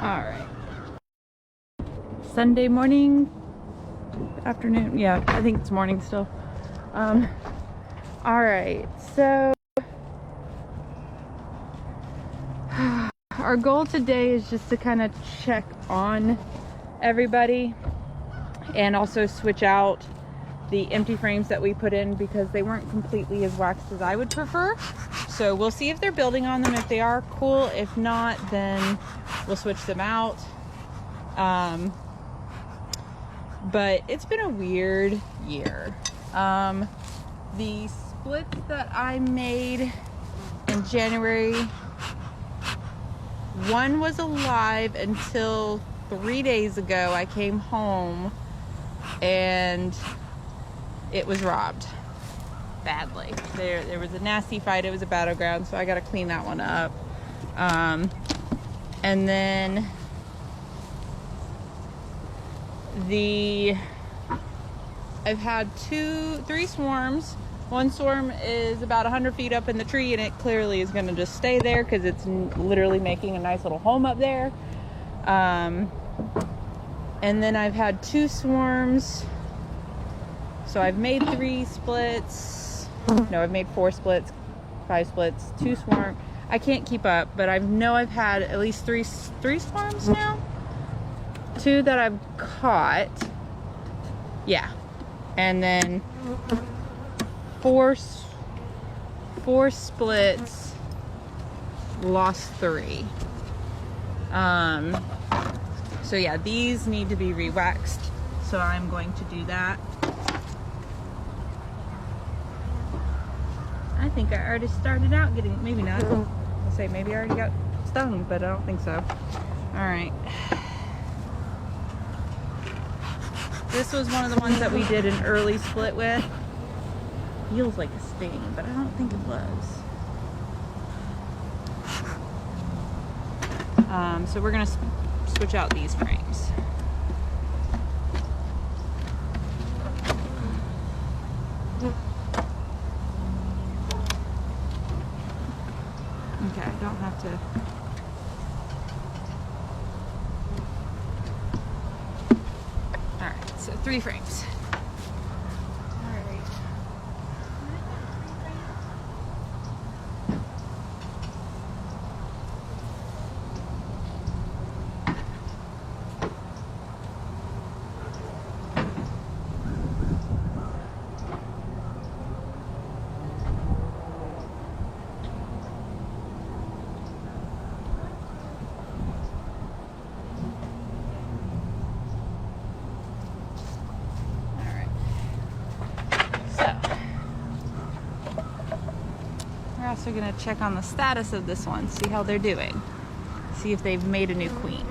All right. Sunday morning, afternoon. Yeah, I think it's morning still. All right. So our goal today is just to kind of check on everybody and also switch out the empty frames that we put in because they weren't completely as waxed as I would prefer. So we'll see if they're building on them. If they are, cool. If not, then we'll switch them out. But it's been a weird year. The splits that I made in January, one was alive until 3 days ago. I came home and it was robbed badly. There was a nasty fight. It was a battleground, so I got to clean that one up. And then I've had 3 swarms. One swarm is about 100 feet up in the tree, and it clearly is going to just stay there because it's literally making a nice little home up there. And then I've had 2 swarms. So I've made 3 splits. No, I've made 4 splits, 5 splits, 2 swarms. I can't keep up, but I've had at least 3 swarms now. 2 that I've caught. Yeah. And then 4 splits, lost 3. So yeah, these need to be re-waxed. So I'm going to do that. I think I already started out getting, maybe not. I'll say maybe I already got stung, but I don't think so. All right. This was one of the ones that we did an early split with. Feels like a sting, but I don't think it was. So we're gonna switch out these frames. Okay, I don't have to. All right, so 3 frames. All right. We're also going to check on the status of this one, see how they're doing, see if they've made a new queen.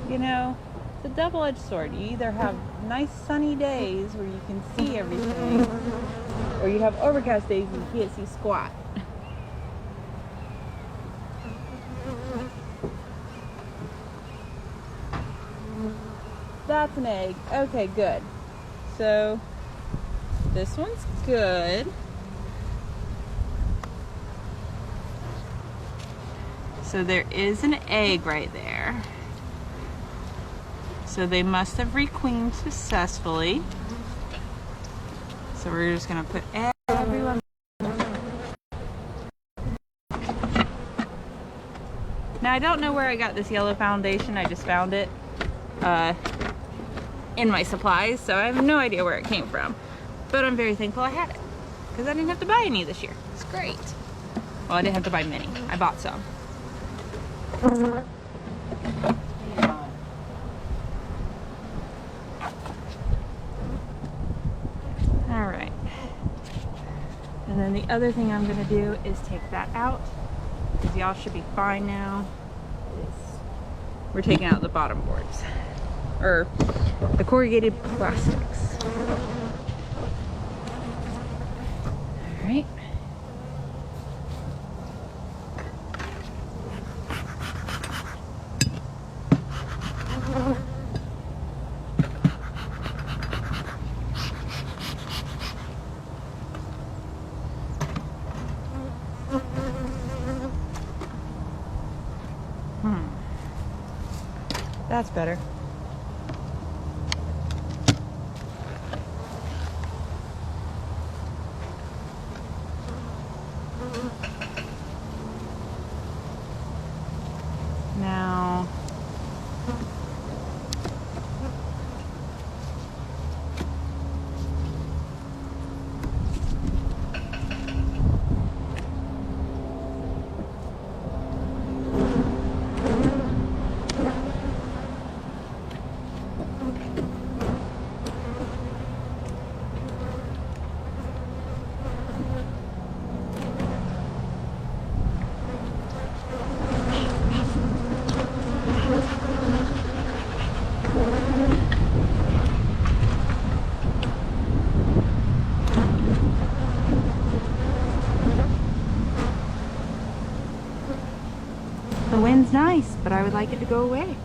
You know, it's a double-edged sword. You either have nice sunny days where you can see everything, or you have overcast days and you can't see squat. That's an egg. Okay, good. So this one's good. So there is an egg right there. So they must have requeened successfully. So we're just gonna put everyone. Now I don't know where I got this yellow foundation. I just found it in my supplies, so I have no idea where it came from. But I'm very thankful I had it because I didn't have to buy any this year. It's great. Well, I didn't have to buy many. I bought some. All right. And then the other thing I'm gonna do is take that out because y'all should be fine now. We're taking out the bottom boards or the corrugated plastics. All right. That's better. Now, the wind's nice, but I would like it to go away.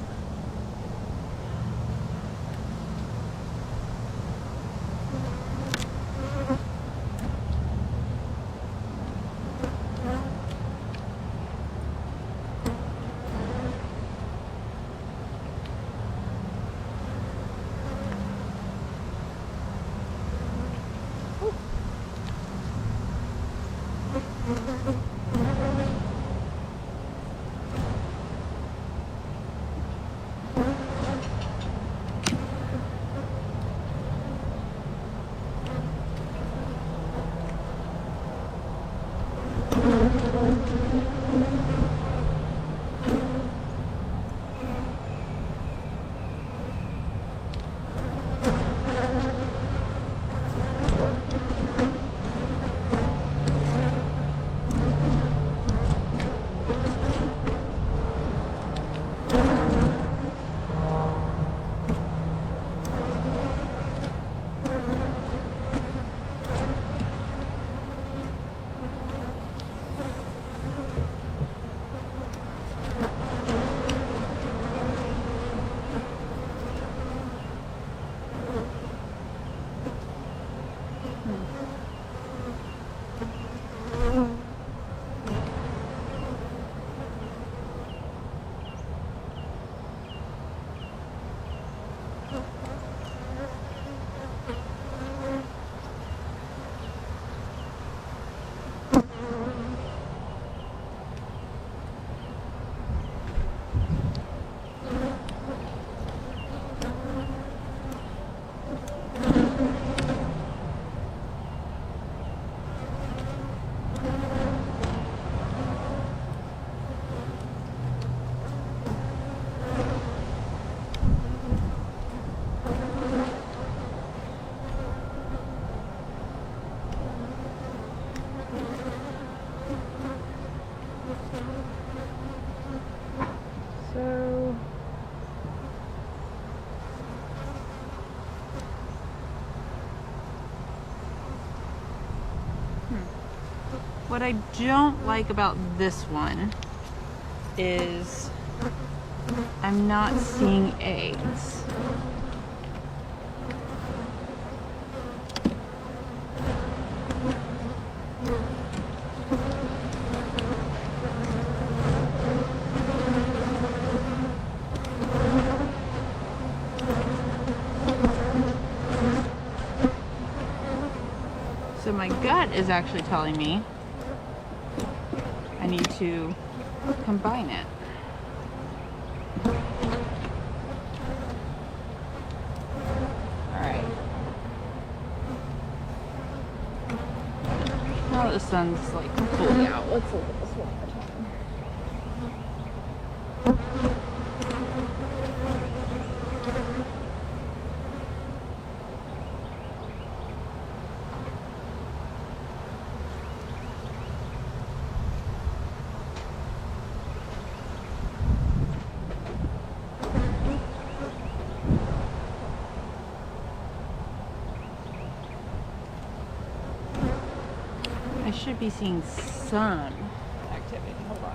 What I don't like about this one is I'm not seeing eggs. So my gut is actually telling me I need to combine it. All right. Now that the sun's like fully out, let's look at this one more time. I should be seeing some activity. Hold on.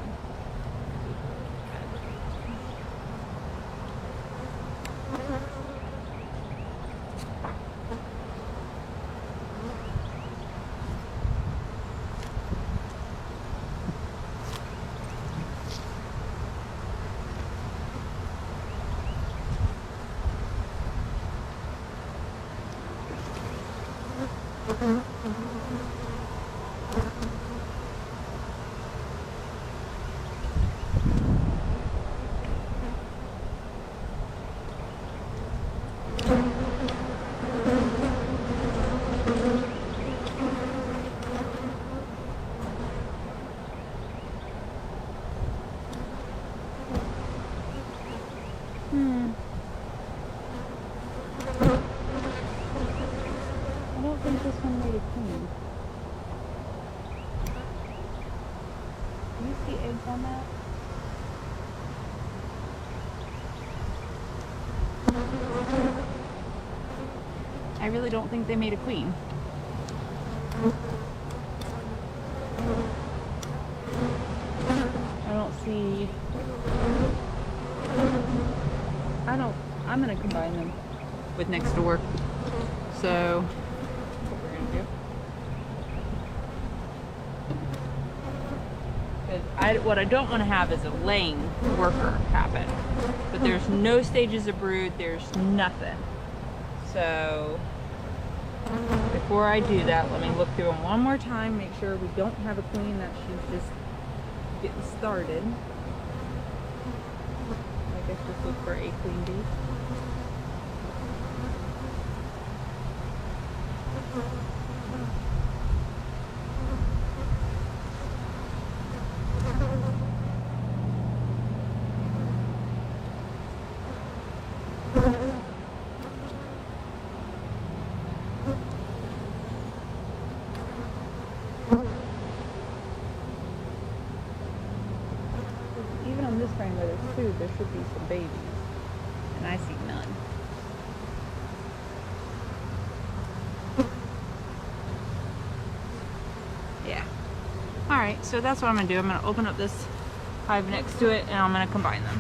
I don't think this one made a queen. Do you see eggs on that? I really don't think they made a queen. I don't see... I'm gonna combine them with next door. So, what we're gonna do. Because what I don't want to have is a laying worker happen. But there's no stages of brood, there's nothing. So, before I do that, let me look through them one more time, make sure we don't have a queen, that she's just getting started. I guess just look for a queen bee. Even on this frame where there's food, there should be some babies. And I see none. Yeah. Alright, so that's what I'm going to do. I'm going to open up this hive next to it and I'm going to combine them.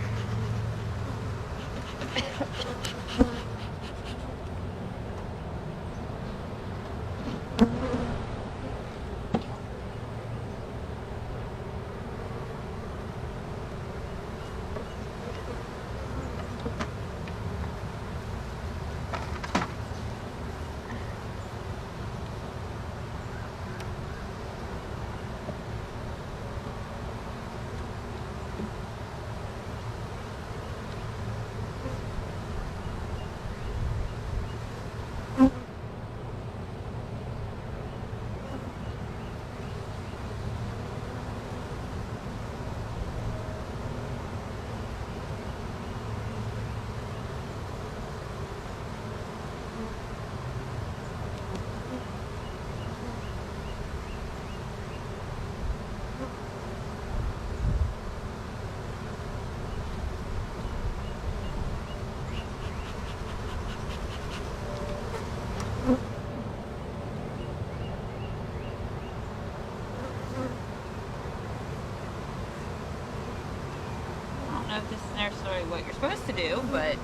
I don't know if this is necessarily what you're supposed to do, but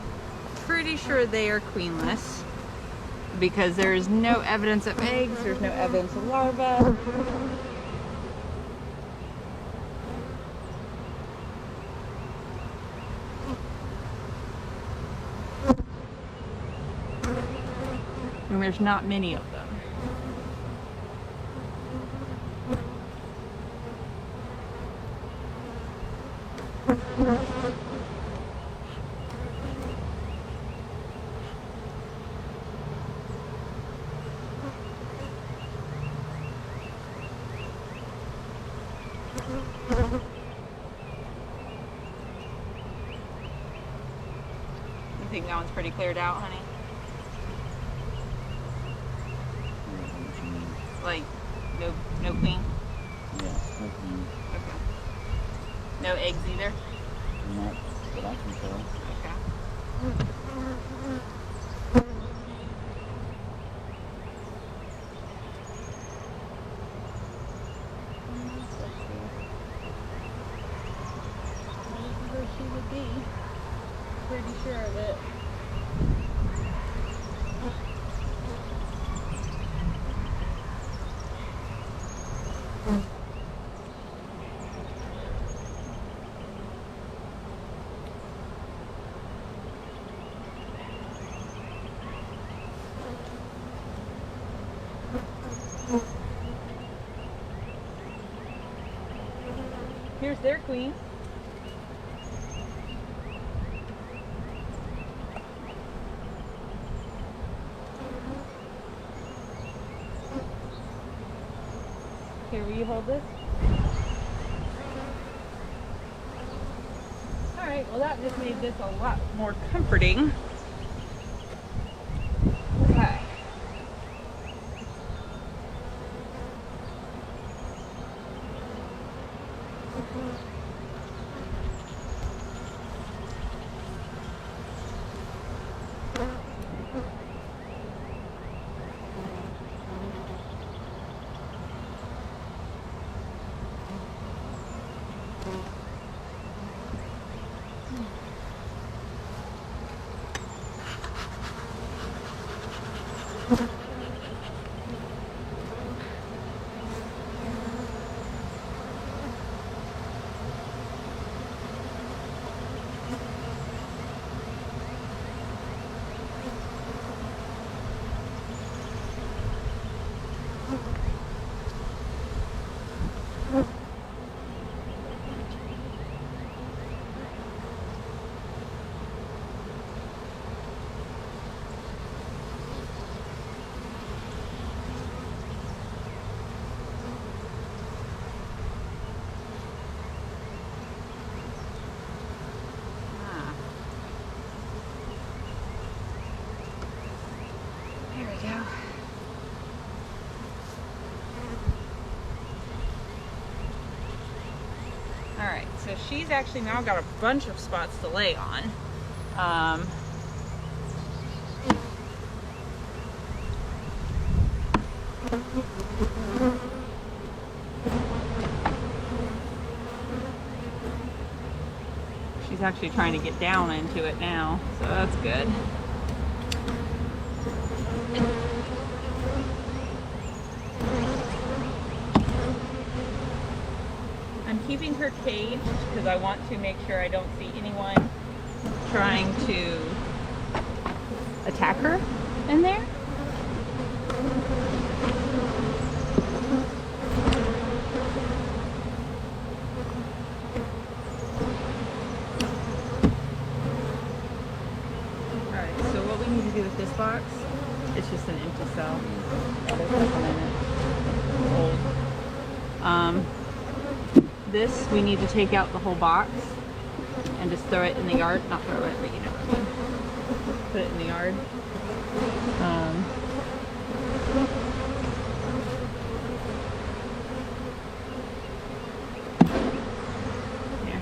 pretty sure they are queenless because there is no evidence of eggs, there's no evidence of larvae. And there's not many of them. think that one's pretty cleared out, honey? Like, no queen? Yeah, no queen. Okay. No eggs either? Not that I can tell. Okay. Where she would be. Pretty sure of it. Here's their queen. Here, will you hold this? Alright, well that just made this a lot more comforting. Okay. There we go. Alright, so she's actually now got a bunch of spots to lay on. She's actually trying to get down into it now, so that's good. I'm keeping her caged because I want to make sure I don't see anyone trying to attack her in there. Alright, so what we need to do with this box, it's just an empty cell. Oh, there's nothing in it. Old. This, we need to take out the whole box and just throw it in the yard. Not throw it, but you know what I mean. Put it in the yard. Here.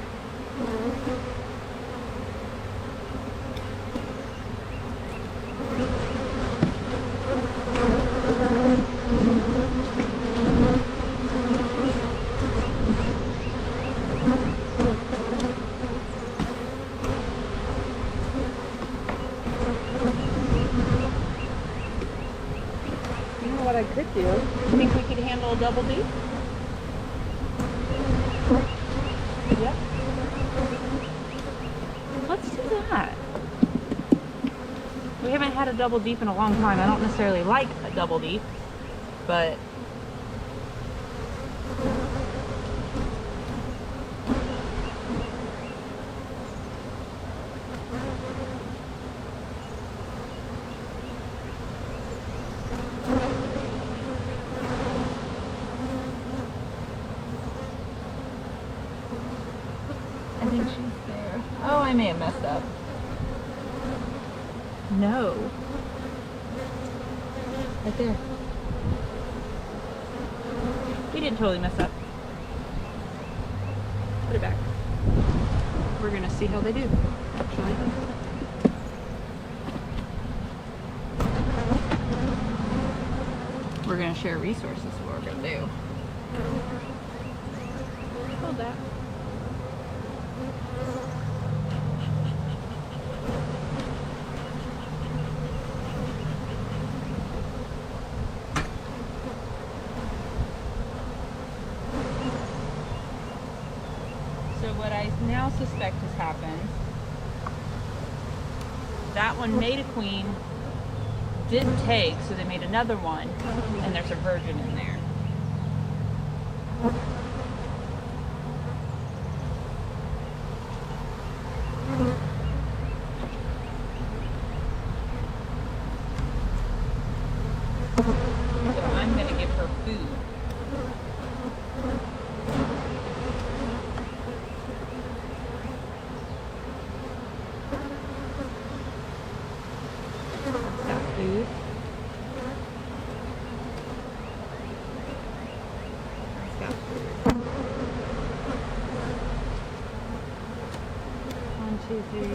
What I could do. You think we could handle a double D? Yep. Let's do that. We haven't had a double deep in a long time. I don't necessarily like a double deep, but I think she's there. Oh, I may have messed up. No. Right there. We didn't totally mess up. Put it back. We're gonna see how they do, actually. We're gonna share resources, is what we're gonna do. Hold that. So what I now suspect has happened, that one made a queen, didn't take, so they made another one, and there's a virgin in there. So I'm gonna give her food. Got food. It's got food. 1, 2, 3.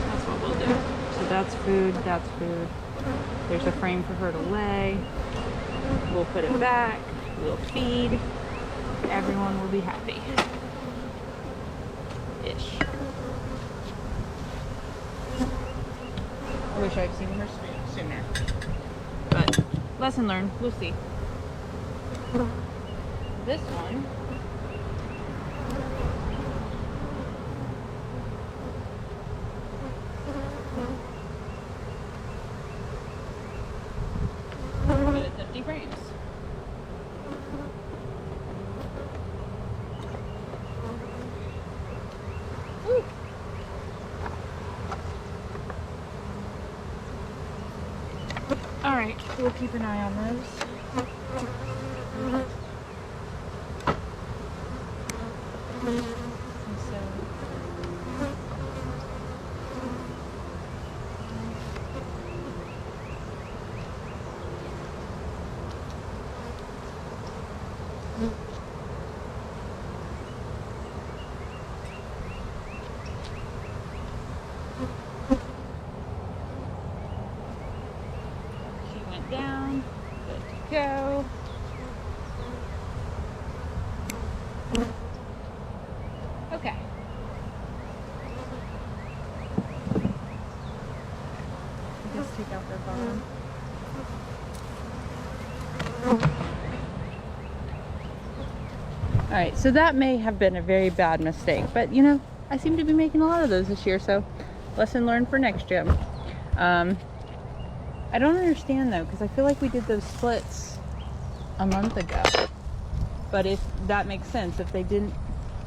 That's what we'll do. So that's food, that's food. There's a frame for her to lay. We'll put it back, we'll feed, everyone will be happy. Ish. I wish I'd seen her sooner. But lesson learned, we'll see. This one but it's empty frames. Woo. All right, we'll keep an eye on those. And so she went down, good to go. Okay. Just take out their bottom. All right, so that may have been a very bad mistake, but you know, I seem to be making a lot of those this year, so lesson learned for next gym. I don't understand though, because I feel like we did those splits a month ago. But if that makes sense, if they didn't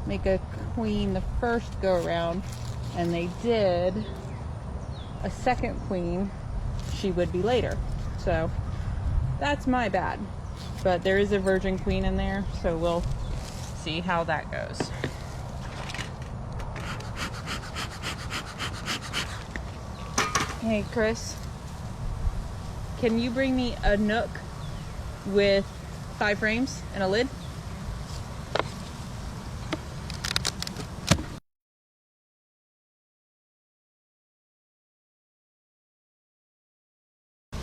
make a queen the first go around and they did a second queen, she would be later. So that's my bad. But there is a virgin queen in there, so we'll see how that goes. Hey Chris, can you bring me a nook with 5 frames and a lid?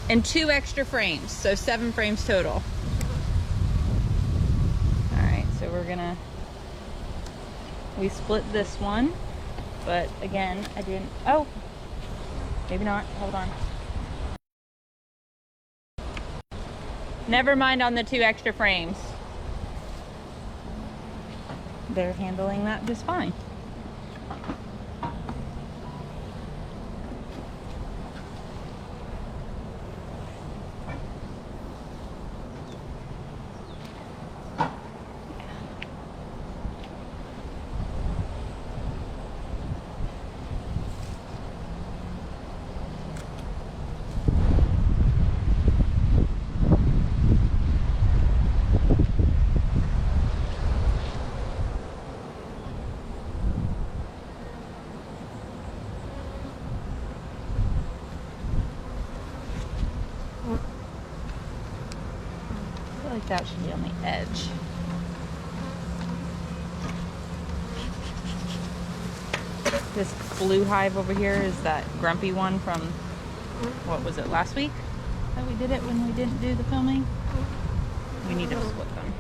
And 2 extra frames, so 7 frames total. All right, so we split this one, but again, I didn't, oh, maybe not, hold on. Never mind on the 2 extra frames. They're handling that just fine. That should be on the edge. This blue hive over here is that grumpy one from, what was it, last week that we did it when we didn't do the filming? We need to split them.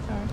Sorry.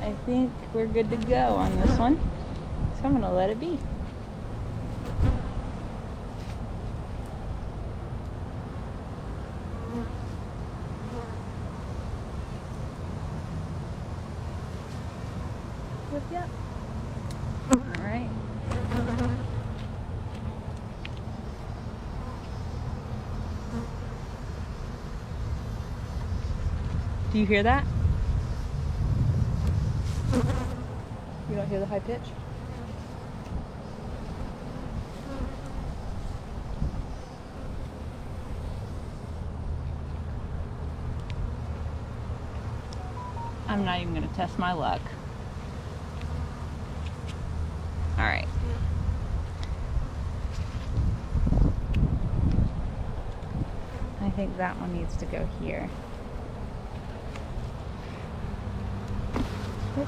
I think we're good to go on this one, so I'm gonna let it be. Yep. All right. Do you hear that? You don't hear the high pitch? I'm not even going to test my luck. All right. I think that one needs to go here. I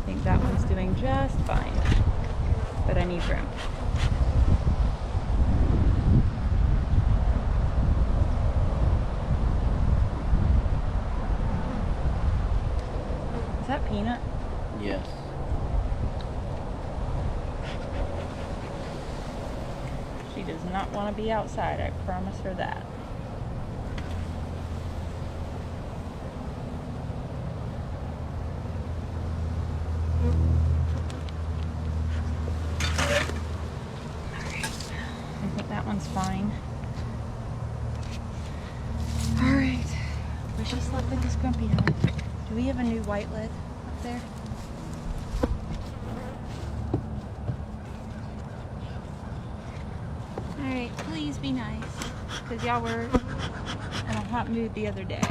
think that one's doing just fine, but I need room. Is that Peanut? Yes. She does not want to be outside, I promise her that. I think that one's fine. Alright. Where's she slept with this grumpy hive? Do we have a new white lid up there? Alright, please be nice. Because y'all were in a hot mood the other day.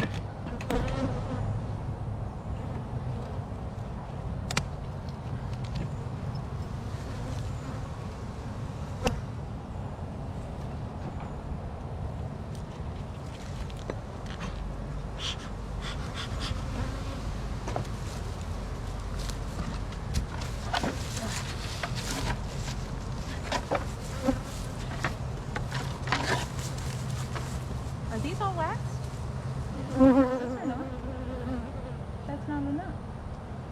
Are these all waxed? These are not. That's not enough.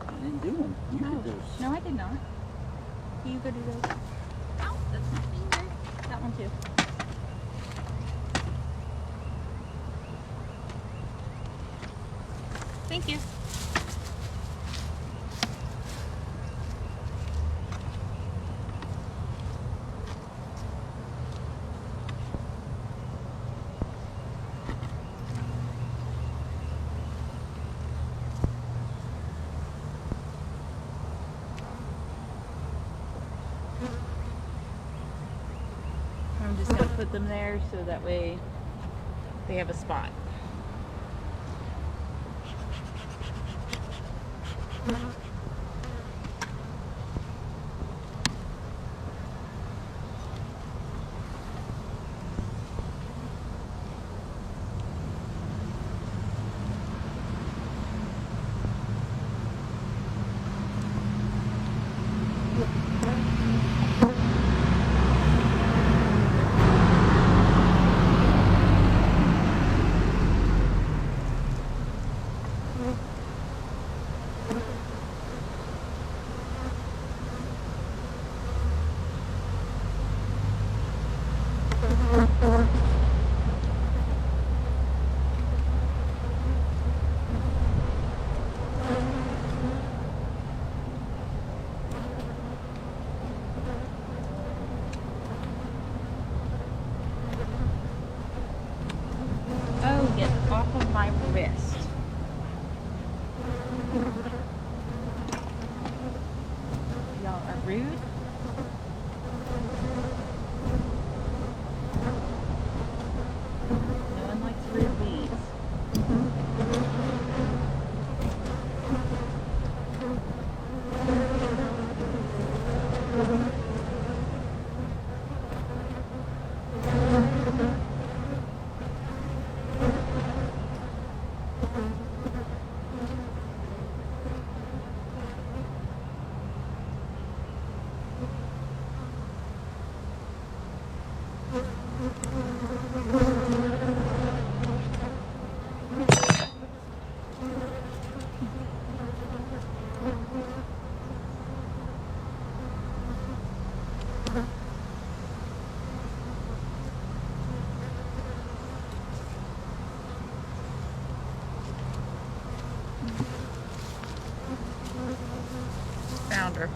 I didn't do them. You did those. No, I did not. You go do those. Ow, that's my finger. That one too. Thank you. I'm just going to put them there so that way they have a spot. Y'all are rude. No one likes rude bees. Found her.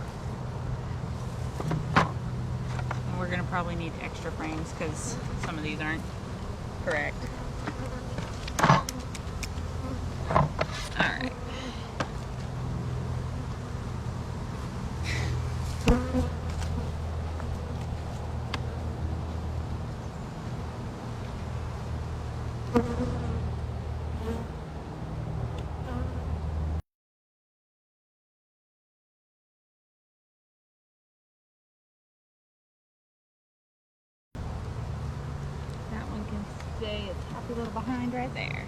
And we're gonna probably need extra frames because some of these aren't correct. Alright. That one can stay its happy little behind right there.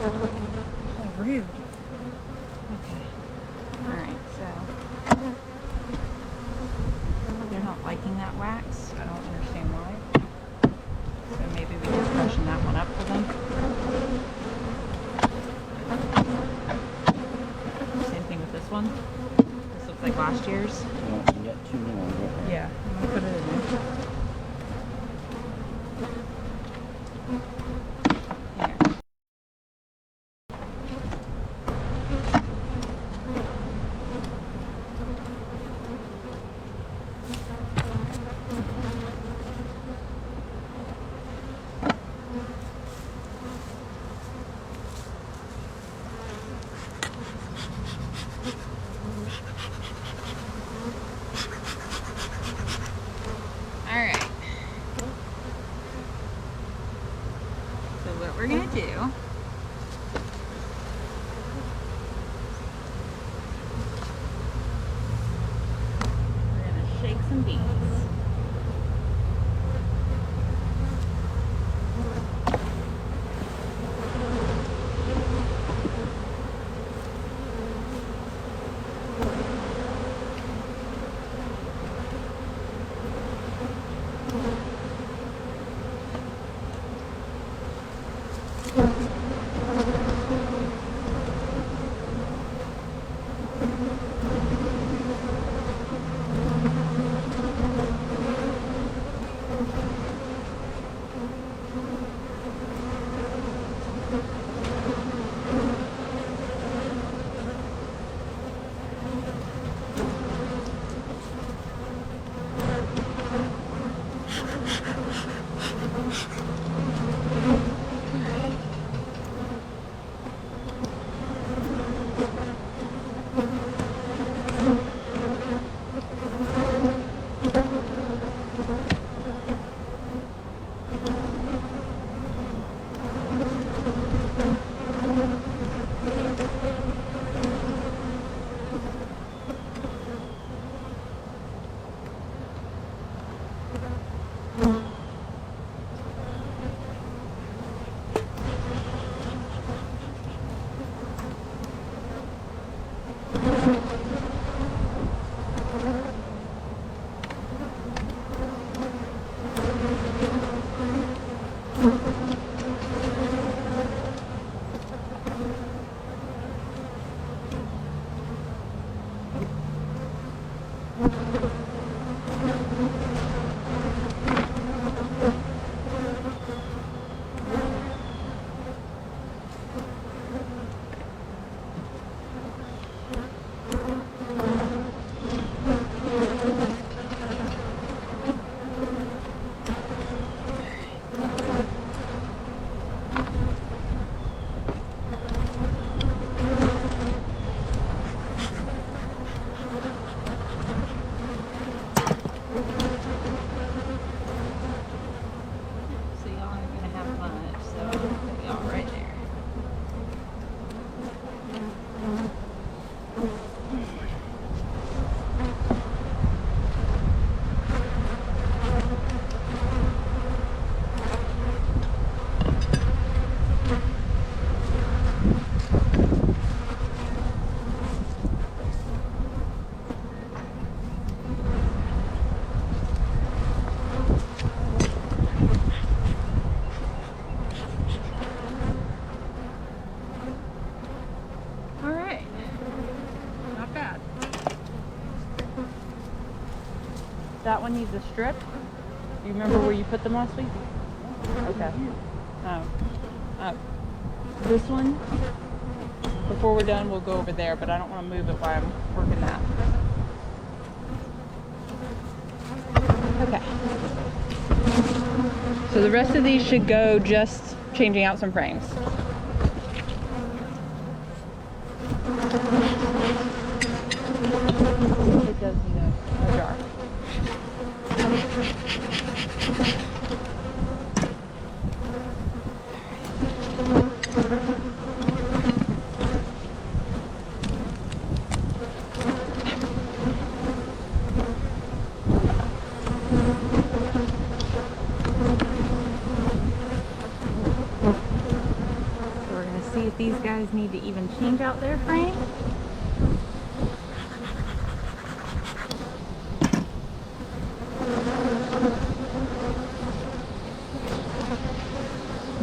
Oh, rude. Okay. Alright, so they're not liking that wax. I don't understand why. So maybe we just freshen that one up for them. Same thing with this one. This looks like last year's. Well, you got 2 more. Right? Yeah, I'm gonna put it in there. Here. Alright. So what we're gonna do we're gonna shake some beans. So y'all aren't gonna have much, so I'll put y'all right there. All right, not bad. That one needs a strip. You remember where you put them last week? Okay. This one, before we're done, we'll go over there, but I don't want to move it while I'm working that. Okay. So the rest of these should go just changing out some frames. It does need a jar. So we're gonna see if these guys need to even change out their frame.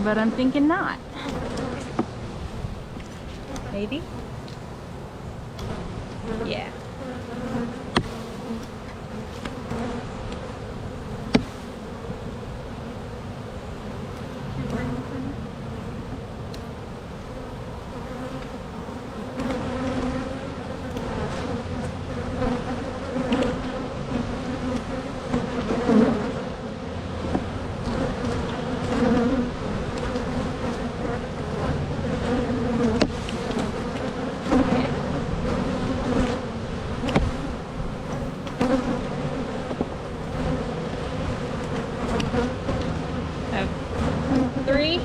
But I'm thinking not. Maybe? Yeah. Three.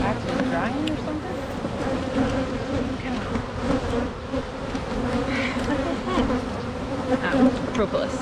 Actually drying or something? Oh, propolis.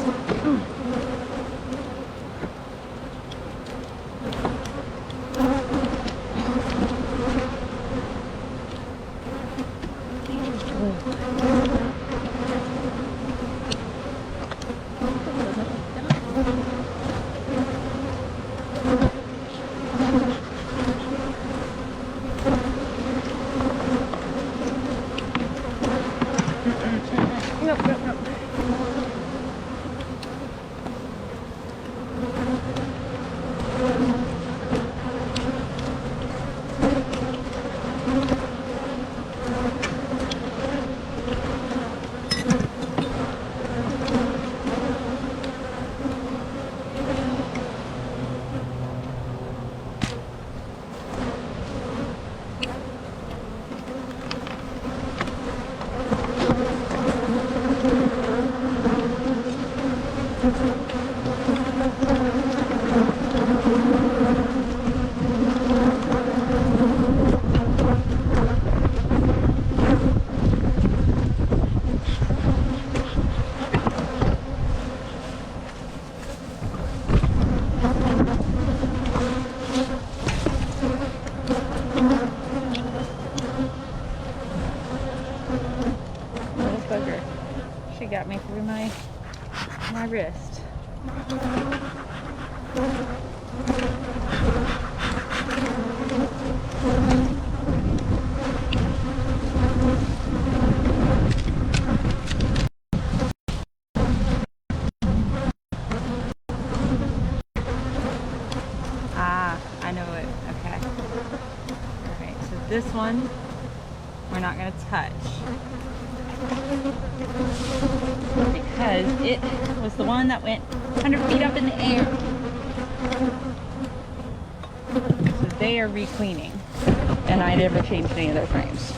Nope. my wrist. Ah, I know it. Okay. Alright, so this one we're not going to touch because it was the one that went 100 feet up in the air. So they are re-cleaning, and I never changed any of their frames.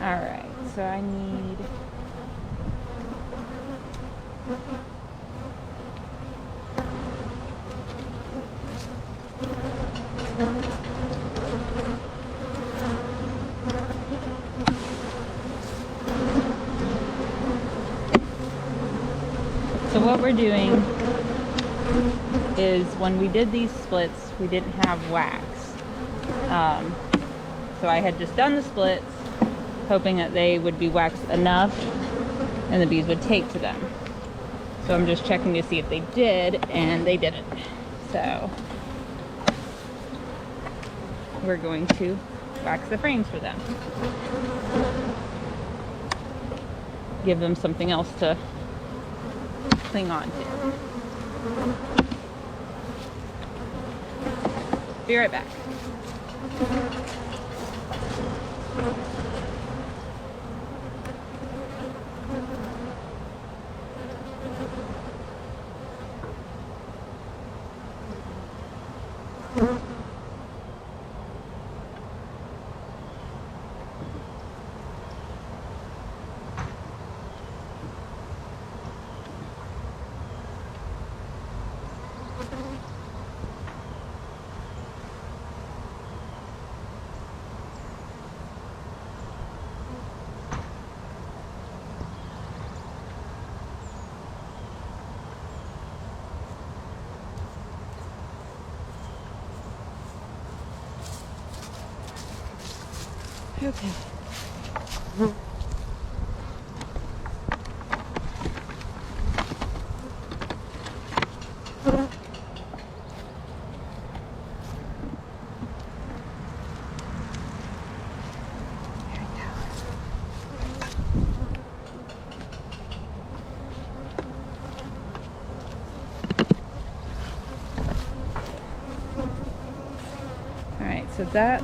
Alright, so I need so what we're doing is when we did these splits, we didn't have wax. So I had just done the splits, hoping that they would be waxed enough and the bees would take to them. So I'm just checking to see if they did, and they didn't. So we're going to wax the frames for them. Give them something else to cling on to. Be right back. Okay. Alright, so that's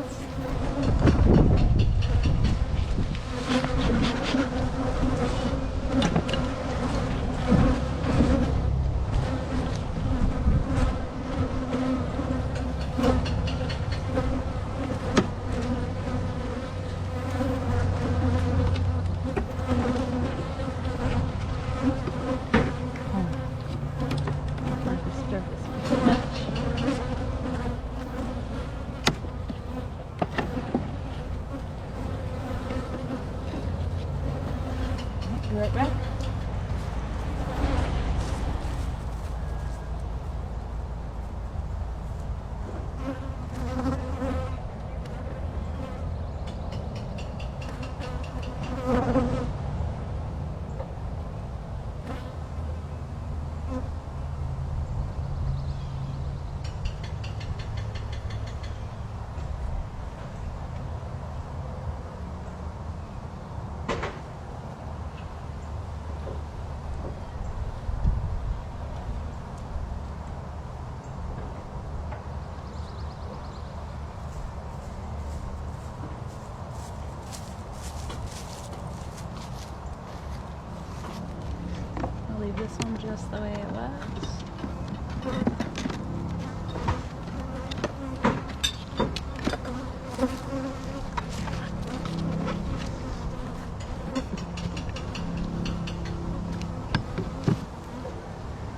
just the way it was.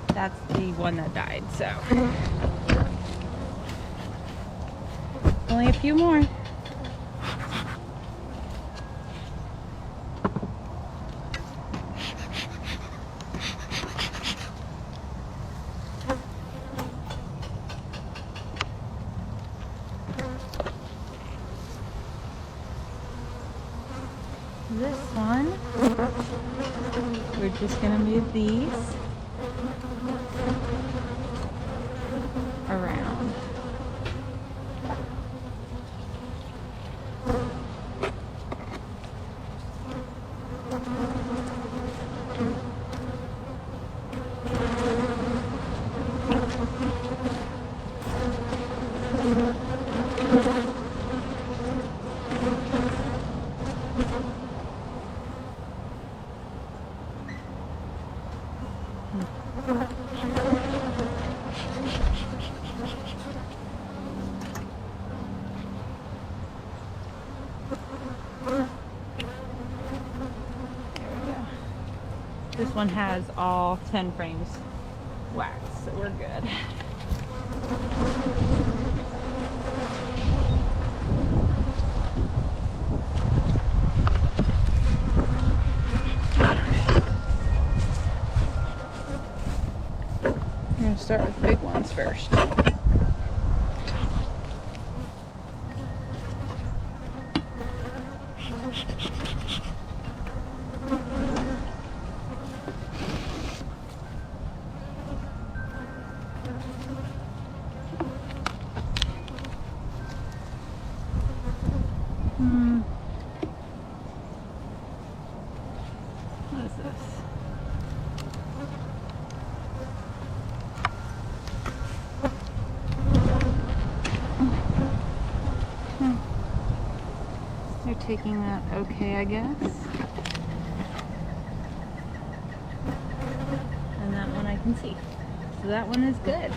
That's the one that died, so. Only a few more. This one, we're just gonna move these around. This one has all 10 frames waxed, so we're good. I'm gonna start with big ones first. What is this? They're taking that okay, I guess. And that one I can see. So that one is good.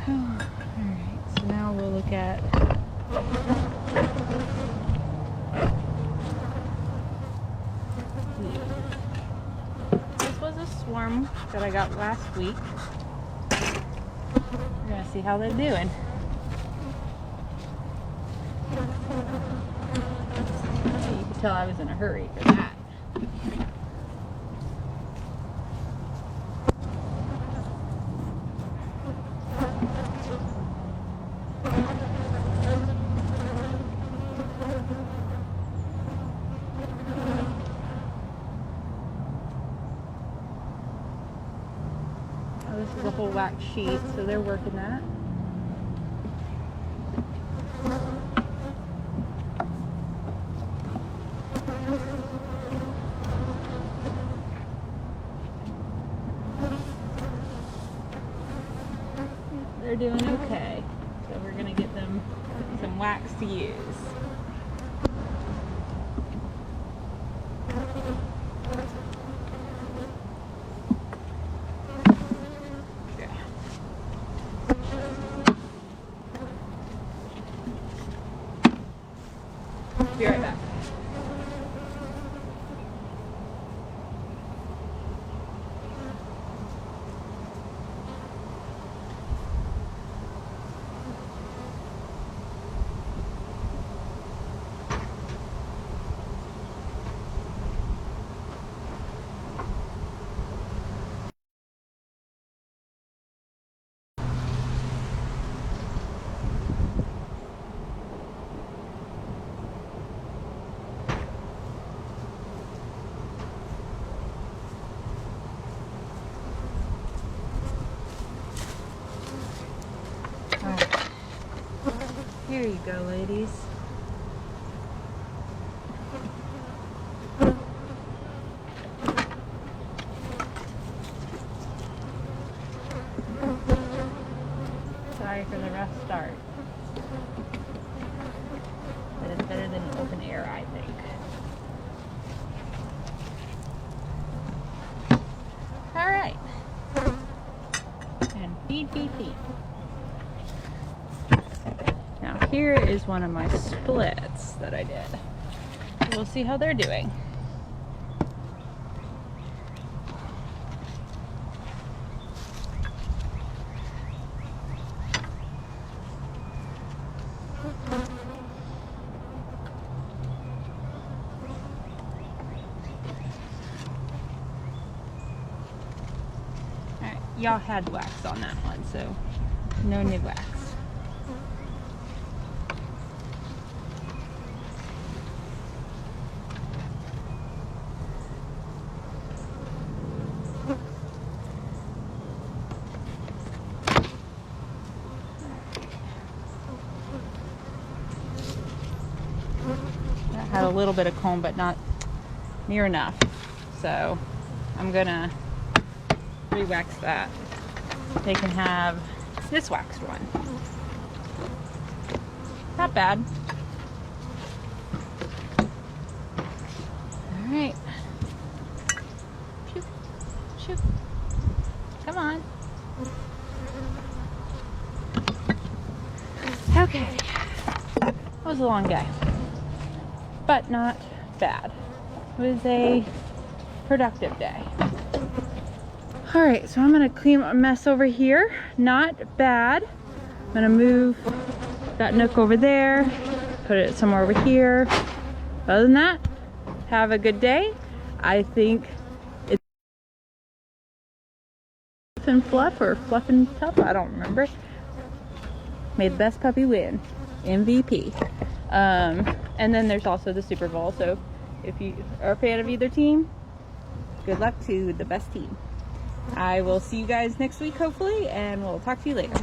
Alright, so now we'll look at these. This was a swarm that I got last week. We're gonna see how they're doing. You can tell I was in a hurry for that. Oh, this is a whole wax sheet, so they're working that. They're doing okay. So we're gonna get them some wax to use. Be right back. Here you go, ladies. Sorry for the rough start. But it's better than open air, I think. MVP. Now here is one of my splits that I did. We'll see how they're doing. Alright, y'all had wax on that one, so no new wax. That had a little bit of comb, but not near enough. So I'm gonna re-wax that. They can have this waxed one. Not bad. All right. Shoot, shoot. Come on. Okay. That was a long day, but not bad. It was a productive day. All right, so I'm gonna clean a mess over here. Not bad. I'm gonna move that nook over there, put it somewhere over here. Other than that, have a good day. I think it's Fluff and Fluff or Fluff and Tough, I don't remember. May the best puppy win. MVP. And then there's also the Super Bowl, so if you are a fan of either team, good luck to the best team. I will see you guys next week, hopefully, and we'll talk to you later.